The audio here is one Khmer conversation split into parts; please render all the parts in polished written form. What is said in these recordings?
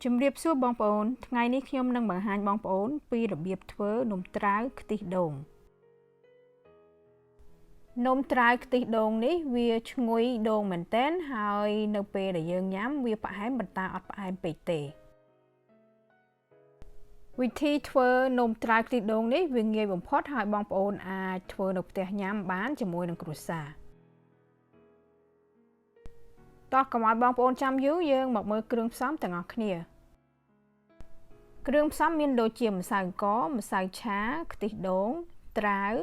ជំរាបសួរបងប្អូនថ្ងៃនេះខ្ញុំនឹងបង្ហាញបងប្អូនពីរបៀបធ្វើនំត្រាវខ្ទិះដូងនំត្រាវខ្ទិះដូងនេះវាឈ្ងុយដូងមែនទែនហើយនៅពេលដែលយើងញ៉ាំវាផ្អែមប៉ុន្តែអត់ផ្អែមពេកទេវិធីធ្វើនំត្រាវខ្ទិះដូងនេះវាងាយបំផុតហើយបងប្អូនអាចធ្វើនៅផ្ទះញ៉ាំបានជាមួយនឹងគ្រួសារតោះកុំឲ្យបងប្អូនចាំយូរយើងមកមើលគ្រឿងផ្សំទាំងអស់គ្នាគ្រឿងផ្សំមានដូចជាម្សៅអង្ករម្សៅឆាខ្ទិះដូងត្រាវ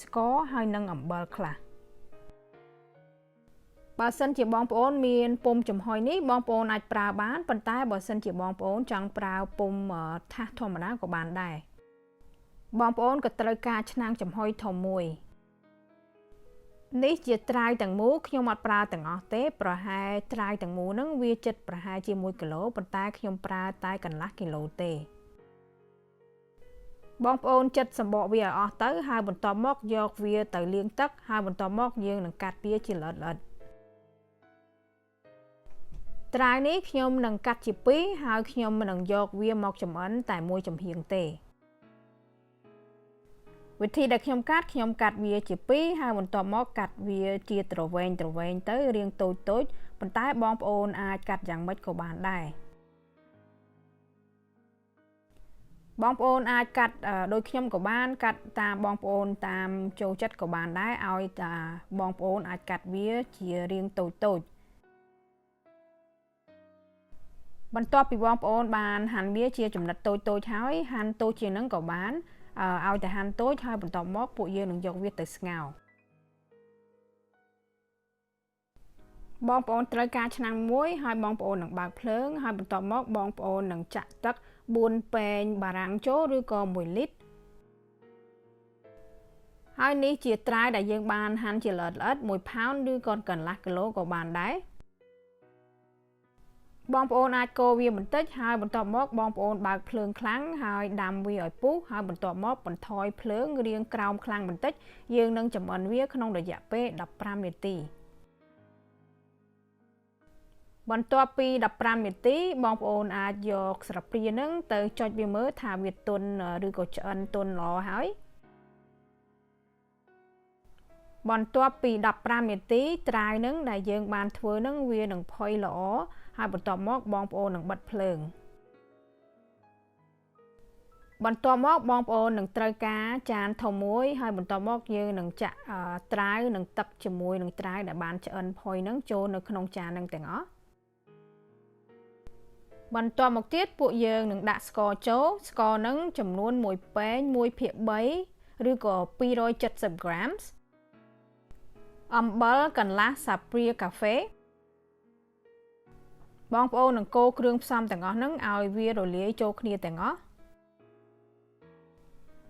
ស្ករហើយនិងអំបិលខ្លះបើសិនជាបងប្អូនមានពុម្ពចំហុយនេះបងប្អូនអាចប្រើបានប៉ុន្តែបើសិនជាបងប្អូនចង់ប្រើពុម្ពថាសធម្មតាក៏បានដែរបងប្អូនក៏ត្រូវការឆ្នាំងចំហុយធំមួយនេះជាត្រាវទាំងមូលខ្ញុំអត់ប្រើទាំងអស់ទេប្រហែលត្រាវទាំងមូលហ្នឹងវាជិតប្រហែលជា1គីឡូប៉ុន្តែខ្ញុំប្រើតែកន្លះគីឡូទេបងប្អូនចិតសម្បកវាឲ្យអស់ទៅហើយបន្ទាប់មកយកវាទៅលាងទឹកហើយបន្ទាប់មកយើងនឹងកាត់វាជាល្អិតត្រាវនេះខ្ញុំនឹងកាត់ជា2ហើយខ្ញុំនឹងយកវាមកចម្អិនតែមួយចំហៀងទេវិធីដែលខ្ញុំកាត់វាជា2ហើយបន្ទាប់មកកាត់វាជាត្រវែងទៅរាងតូចប៉ុន្តែបងប្អូនអាចកាត់យ៉ាងម៉េចក៏បានដែរបងប្អូនអាចកាត់ដូចខ្ញុំក៏បានកាត់តាមបងប្អូនតាមចូលចិត្តក៏បានដែរឲ្យតែបងប្អូនអាចកាត់វាជារាងតូចបន្ទាប់ពីបងប្អូនបានហាន់វាជាចំណិតតូចហើយហាន់តូចជាងហ្នឹងក៏បានឲ្យតែហាន់តូចហើយបន្ទាប់មកពួកយើងនឹងយកវាទៅស្ងោរបងប្អូនត្រូវការឆ្នាំងមួយហើយបងប្អូននឹងបើកភ្លើងហើយបន្ទាប់មកបងប្អូននឹងចាក់ទឹក4ពែងបារាំងចូលឬក៏1លីត្រហើយនេះជាត្រាវដែលយើងបានហាន់ជាល្អិត1ផោនឬក៏កន្លះគីឡូក៏បានដែរបងប្អូនអាចកូរវាបន្តិចហើយបន្ទាប់មកបងប្អូនបើកភ្លើងខ្លាំងហើយដាំវាឲ្យពុះហើយបន្ទាប់មកបន្ថយភ្លើងរាងក្រោមខ្លាំងបន្តិចយើងនឹងចម្អិនវាក្នុងរយៈពេល15នាទីបន្ទាប់ពី15នាទីបងប្អូនអាចយកស្លាបព្រានឹងទៅចុចវាមើលថាវាទន់ឬក៏ឆ្អិនទន់ល្អហើយបន្ទាប់ពី15នាទីត្រាវនឹងដែលយើងបានធ្វើនឹងវានឹងផុយល្អហើយបន្ទាប់មកបងប្អូននឹងបិទភ្លើងបន្ទាប់មកបងប្អូននឹងត្រូវការចានធំមួយហើយបន្ទាប់មកយើងនឹងចាក់ត្រាវនិងទឹកជាមួយនឹងត្រាវដែលបានឆ្អិនផុយនឹងចូលនៅក្នុងចាននឹងទាំងអស់បន្ទាប់មកទៀតពួកយើងនឹងដាក់ស្ករចូលស្ករនឹងចំនួន1ពែង1/3ឬក៏270 ក្រាមអំបិលកន្លះស្លាបព្រាកាហ្វេបងប្អូននឹងកូរគ្រឿងផ្សំទាំងអស់ហ្នឹងឲ្យវារលាយចូលគ្នាទាំងអស់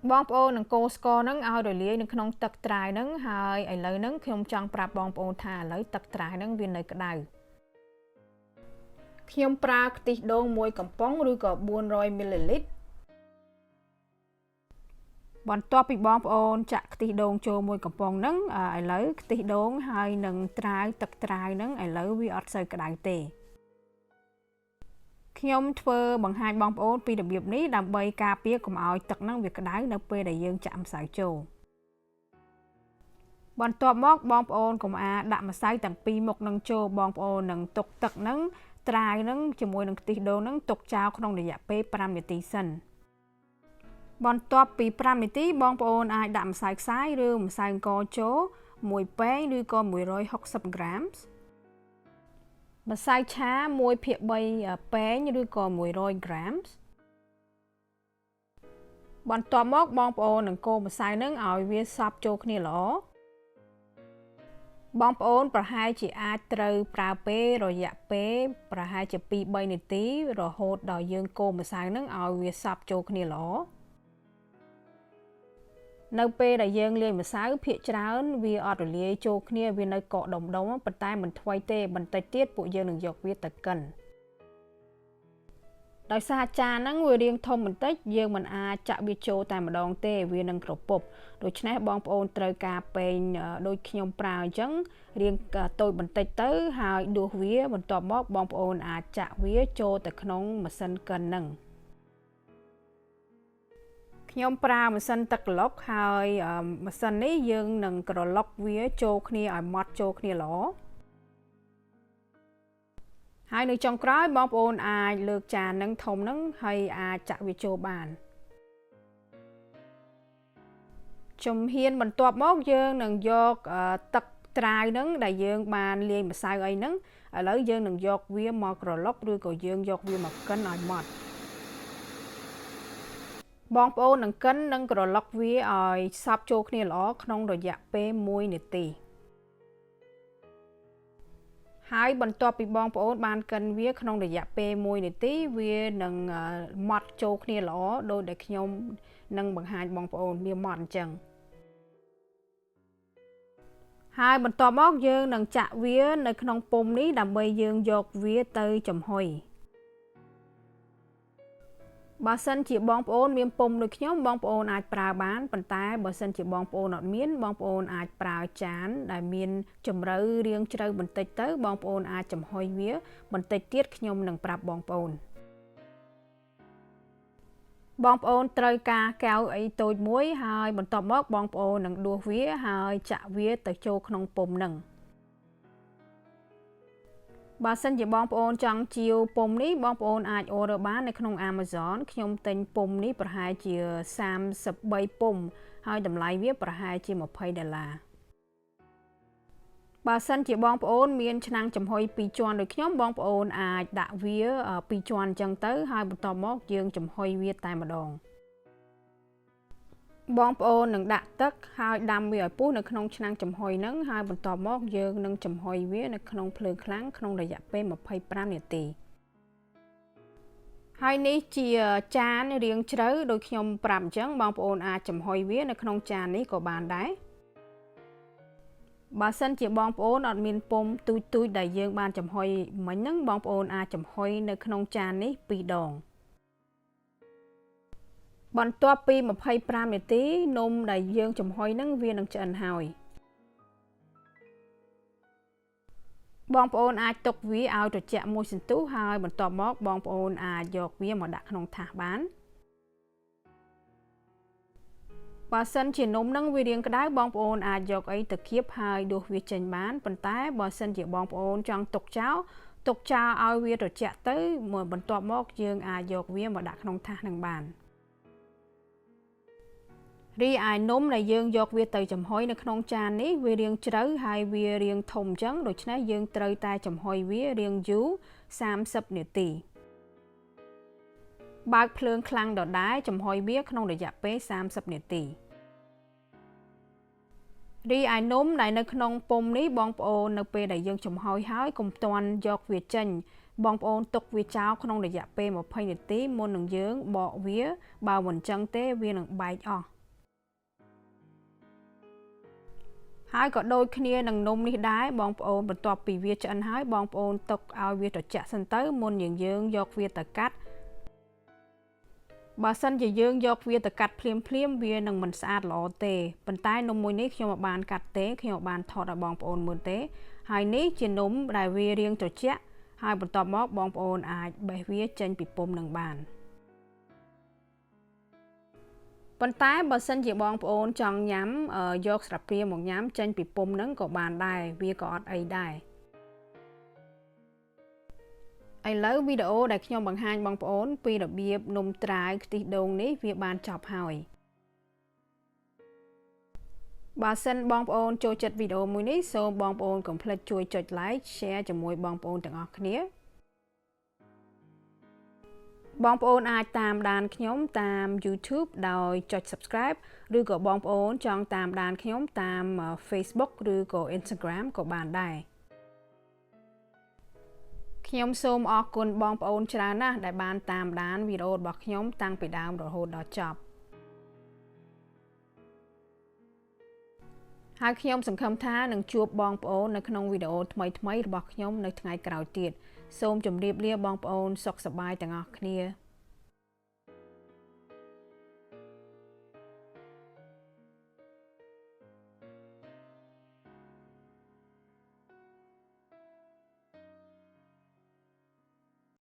បងប្អូននឹងកូរស្ករហ្នឹងឲ្យរលាយនៅក្នុងទឹកត្រាវហ្នឹងហើយឥឡូវហ្នឹងខ្ញុំចង់ប្រាប់បងប្អូនថាឥឡូវទឹកត្រាវហ្នឹងវានៅក្តៅខ្ញុំប្រើខ្ទិះដូង1កំប៉ុងឬក៏400មីលីលីត្របន្ទាប់ពីបងប្អូនចាក់ខ្ទិះដូងចូល1កំប៉ុងហ្នឹងឥឡូវខ្ទិះដូងហើយនឹងត្រាវទឹកត្រាវហ្នឹងឥឡូវវាអត់សូវក្តៅទេខ្ញុំធ្វើបង្ហាញបងប្អូនពីរបៀបនេះដើម្បីការពារកុំឲ្យទឹកហ្នឹងវាក្តៅនៅពេលដែលយើងចាក់ម្សៅចូលបន្ទាប់មកបងប្អូនកុំដាក់ម្សៅទាំងពីរមុខនឹងចូលបងប្អូននឹងទុកទឹកហ្នឹងត្រាវហ្នឹងជាមួយនឹងខ្ទិះដូងហ្នឹងទុកចោលក្នុងរយៈពេល5នាទីសិនបន្ទាប់ពី5នាទីបងប្អូនអាចដាក់ម្សៅខ្សាយឬម្សៅអង្ករចូល1ពែងឬក៏160ក្រាមម្សៅឆា1/3 ពែងឬក៏100ក្រាមបន្ទាប់មកបងប្អូននឹងកូរម្សៅនឹងឲ្យវាសព្វចូលគ្នាល្អបងប្អូនប្រហែលជាអាចត្រូវប្រើពេលរយៈពេលប្រហែលជា 2-3 នាទីរហូតដល់យើងកូរម្សៅនឹងឲ្យវាសព្វចូលគ្នាល្អនៅពេលដែលយើងលាយម្សៅភាគច្រើនវាអត់រលាយចូលគ្នាវានៅកកដុំប៉ុន្តែមិនថ្មីទេបន្តិចទៀតពួកយើងនឹងយកវាទៅកិន ដោយសារចានហ្នឹងវារាងធំបន្តិចយើងមិនអាចចាក់វាចូលតែម្ដងទេវានឹងក្រពុបដូច្នេះបងប្អូនត្រូវការពេងដូចខ្ញុំប្រើអញ្ចឹងរាងតូចបន្តិចទៅហើយដួសវាបន្ទាប់មកបងប្អូនអាចចាក់វាចូលទៅក្នុងម៉ាស៊ីនកិនហ្នឹងខ្ញុំប្រើម៉ាស៊ីនទឹកក្រឡុកហើយម៉ាស៊ីននេះយើងនឹងក្រឡុកវាចូលគ្នាឲ្យម៉ត់ចូលគ្នាល្អហើយនៅចុងក្រោយបងប្អូនអាចលើកចាននឹងធំនឹងហើយអាចចាក់វាចូលបានជំហានបន្ទាប់មកយើងនឹងយកទឹកត្រាវនឹងដែលយើងបានលាយម្សៅអីហ្នឹងឥឡូវយើងនឹងយកវាមកក្រឡុកឬក៏យើងយកវាមកកិនឲ្យម៉ត់បងប្អូននឹងកិននិងក្រឡុកវាឲ្យសព្វចូលគ្នាល្អក្នុងរយៈពេល1នាទីហើយបន្ទាប់ពីបងប្អូនបានកិនវាក្នុងរយៈពេល1នាទីវានឹងម៉ត់ចូលគ្នាល្អដោយដែលខ្ញុំនឹងបង្ហាញបងប្អូនវាម៉ត់អញ្ចឹងហើយបន្ទាប់មកយើងនឹងចាក់វានៅក្នុងពុម្ពនេះដើម្បីយើងយកវាទៅចំហុយបើសិនជាបងប្អូនមានពុម្ពដូចខ្ញុំបងប្អូនអាចប្រើបានប៉ុន្តែបើសិនជាបងប្អូនអត់មានបងប្អូនអាចប្រើចានដែលមានជម្រៅរាងជ្រៅបន្តិចទៅបងប្អូនអាចចំហុយវាបន្តិចទៀតខ្ញុំនឹងប្រាប់បងប្អូនត្រូវការកែវអីតូចមួយហើយបន្ទាប់មកបងប្អូននឹងដួសវាហើយចាក់វាទៅចូលក្នុងពុម្ពហ្នឹងបើសិនជាបងប្អូនចង់ជាវពុម្ពនេះបងប្អូនអាច order បាននៅក្នុង Amazon ខ្ញុំទិញពុម្ពនេះប្រហែលជា33ពុម្ពហើយតម្លៃវាប្រហែលជា$20បើសិនជាបងប្អូនមានឆ្នាំងចំហុយ2ជាន់ដូចខ្ញុំបងប្អូនអាចដាក់វា2ជាន់អញ្ចឹងទៅហើយបន្ទាប់មកយើងចំហុយវាតែម្ដងបងប្អូននឹងដាក់ទឹកហើយដាំវាឲ្យពុះនៅក្នុងឆ្នាំងចំហុយហ្នឹងហើយបន្ទាប់មកយើងនឹងចំហុយវានៅក្នុងភ្លើងខ្លាំងក្នុងរយៈពេល25នាទីហើយនេះជាចានរាងជ្រៅដូចខ្ញុំប្រាប់អញ្ចឹងបងប្អូនអាចចំហុយវានៅក្នុងចាននេះក៏បានដែរបើសិនជាបងប្អូនអត់មានពុម្ពទូចដែលយើងបានចំហុយមិញហ្នឹងបងប្អូនអាចចំហុយនៅក្នុងចាននេះ2ដងបន្ទាប់ពី25នាទីនំដែលយើងចំហុយហ្នឹងវានឹងឆ្អិនហើយបងប្អូនអាចទុកវាឲ្យត្រជាក់មួយសន្ទុះហើយបន្ទាប់មកបងប្អូនអាចយកវាមកដាក់ក្នុងថាសបានបើសិនជានំហ្នឹងវារាងក្តៅបងប្អូនអាចយកអីទៅគៀបហើយដួសវាចេញបានប៉ុន្តែបើសិនជាបងប្អូនចង់ទុកចោលឲ្យវាត្រជាក់ទៅបន្ទាប់មកយើងអាចយកវាមកដាក់ក្នុងថាសនឹងបានរីឯនំដែលយើងយកវាទៅចំហុយនៅក្នុងចាននេះវារាងជ្រៅហើយវារាងធំអញ្ចឹងដូច្នេះយើងត្រូវតែចំហុយវារាងយូរ30នាទីបើកភ្លើងខ្លាំងដដែលចំហុយវាក្នុងរយៈពេល30នាទីរីឯនំដែលនៅក្នុងពុម្ពនេះបងប្អូននៅពេលដែលយើងចំហុយហើយកុំទាន់យកវាចេញបងប្អូនទុកវាចោលក្នុងរយៈពេល20នាទីមុននឹងយើងបកវាបើមិនអញ្ចឹងទេវានឹងបែកអស់ហើយក៏ដូចគ្នានឹងនំនេះដែរបងប្អូនបន្ទាប់ពីវាឆ្អិនហើយបងប្អូនទុកឲ្យវាត្រជាក់សិនទៅមុនយើងយកវាទៅកាត់បើសិនជាយើងយកវាទៅកាត់ភ្លាមវានឹងមិនស្អាតល្អទេប៉ុន្តែនំមួយនេះខ្ញុំមិនបានកាត់ទេខ្ញុំបានថតឲ្យបងប្អូនមើលទេហើយនេះជានំដែលវារាងត្រជាក់ហើយបន្ទាប់មកបងប្អូនអាចបេះវាចេញពីពុម្ពនឹងបានប៉ុន្តែបើសិនជាបងប្អូនចង់ញ៉ាំយកស្លាបព្រាមកញ៉ាំចេញពីពុម្ពហ្នឹងក៏បានដែរវាក៏អត់អីដែរឥឡូវវីដេអូដែលខ្ញុំបង្ហាញបងប្អូនពីរបៀបនំត្រាវខ្ទិះដូងនេះវាបានចប់ហើយបើសិនបងប្អូនចូលចិត្តវីដេអូមួយនេះសូមបងប្អូនកុំភ្លេចជួយចុច like share ជាមួយបងប្អូនទាំងអស់គ្នាបងប្អូនអាចតាមដានខ្ញុំតាម YouTube ដោយចុច Subscribe ឬក៏បងប្អូនចង់តាមដានខ្ញុំតាម Facebook ឬក៏ Instagram ក៏បានដែរខ្ញុំសូមអរគុណបងប្អូនច្រើនណាស់ដែលបានតាមដានវីដេអូរបស់ខ្ញុំតាំងពីដើមរហូតដល់ចប់ ហើយខ្ញុំសង្ឃឹមថានឹងជួបបងប្អូននៅក្នុងវីដេអូថ្មីៗរបស់ខ្ញុំនៅថ្ងៃក្រោយទៀតសូមជម្រាបលាបងប្អូនសុខសប្បាយទាំងអស់គ្នា